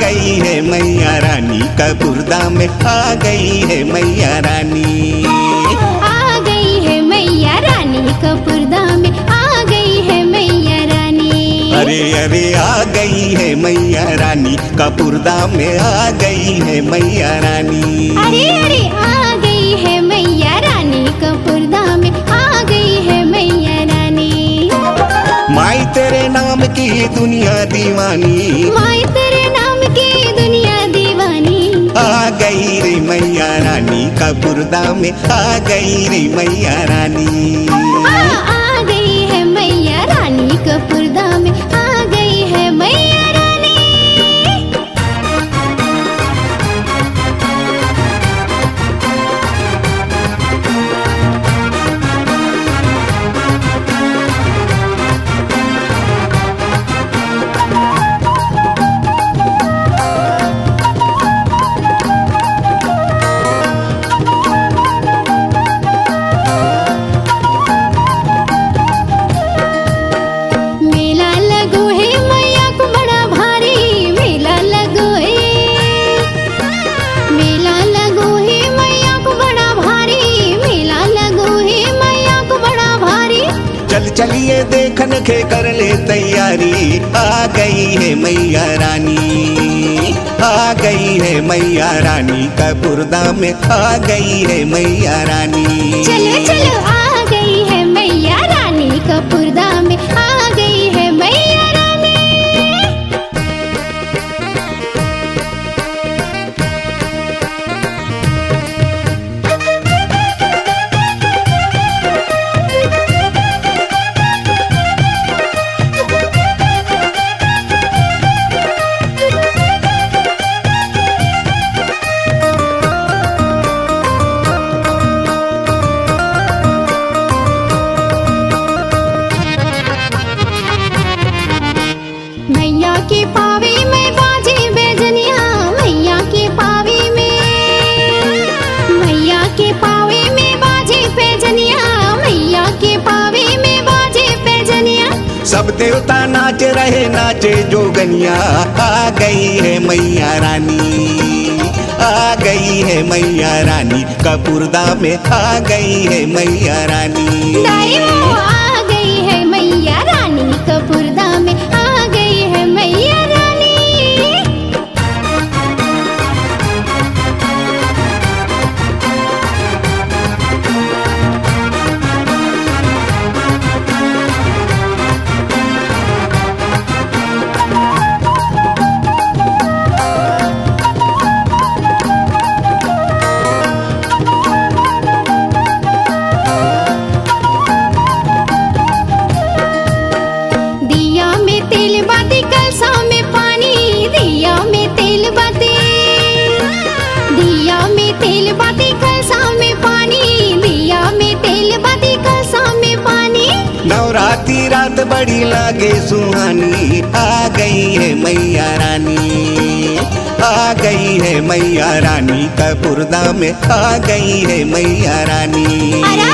गई है मैया रानी, कपूरदा में आ गई है मैया रानी। आ गई है मैया रानी, कपूरदा में आ गई है मैया रानी। अरे अरे आ गई है मैया रानी, कपूरदा में आ गई है मैया रानी। अरे अरे आ गई है मैया रानी, कपूरदा में आ गई है मैया रानी। माई तेरे नाम की दुनिया दीवानी, माई तेरे नाम की दुनिया दीवानी। आ गई रे मैया रानी, कपूरदा में आ गई रे मैया रानी। आ गई है मैया रानी, कपूरदा में आ गई है मैया रानी। मेला लगो है मैया को बड़ा भारी, मेला लगो है। मेला लगो है मैया को बड़ा भारी, मेला लगो है मैया को बड़ा भारी। चल चलिए देखन के कर ले तैयारी, आ गई है मैया रानी, आ गई है मैया रानी, कपूरदा में आ गई है मैया रानी। चलो चलो आ गई है मैया रानी, कपूरदा में आ गई है मैया रानी। मैया के पावे में बाजे बेजनिया, मैया के पावे में। मैया के पावे में बाजे बेजनिया, मैया के पावे में बाजे बेजनिया। सब देवता नाच रहे नाचे जोगनिया, आ गई है मैया रानी, आ गई है मैया रानी, कपूरदा में आ गई है मैया रानी। दाइयो आ गई है मैया रानी, कपूरदा में आ गई है मैया रानी। दिया में तेल बाती कलसा में पानी, दिया में तेल बाती। दिया में तेल बाती कलसा में पानी, दिया में तेल बाती कलसा में पानी। नवरात्रि रात बड़ी लागे सुहानी, आ गई है मैया रानी, आ गई है मैया रानी, कपूरदा में आ गई है मैया रानी। अरे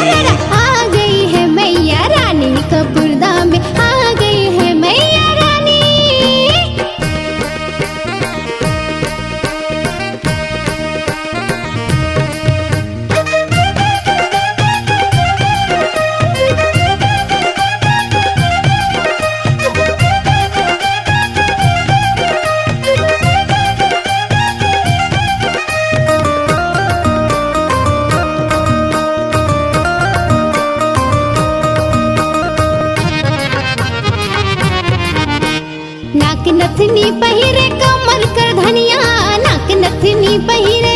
आ गई है मैया रानी, कपूरदा में आ गई है मैया रानी। नाक नथनी पहिरे कमर कर धनिया, नाक नथनी पहिरे।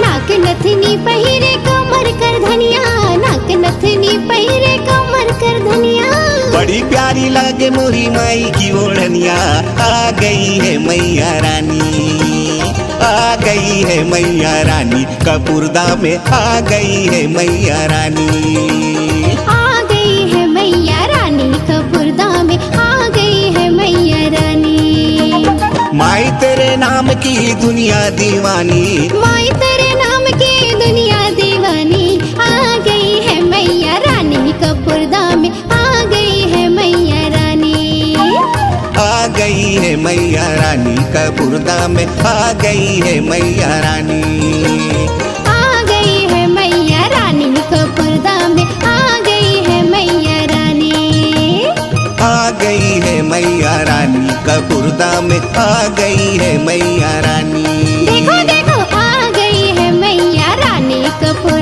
नाक नथनी पहिरे कमर कर धनिया, नाक नथनी पहिरे कमर कर धनिया। बड़ी प्यारी लागे मोरी माई की ओढ़निया, आ गई है मैया रानी, आ गई है मैया रानी, कपूरदा में आ गई है मैया रानी। आ गई है मैया रानी, कपूरदा में आ गई है मैया रानी। माई तेरे नाम की दुनिया दीवानी, माई तेरे नाम की दुनिया दीवानी। आ गई है मैया रानी, कपूरदा में आ गई है मैया रानी। आ गई गई है मैया रानी कपूरदा में आ गई है मैया रानी। आ गई है मैया रानी कपूरदा में आ गई है मैया रानी। आ गई है मैया रानी कपूरदा में आ गई है मैया रानी। देखो देखो आ गई है मैया रानी कपूरदा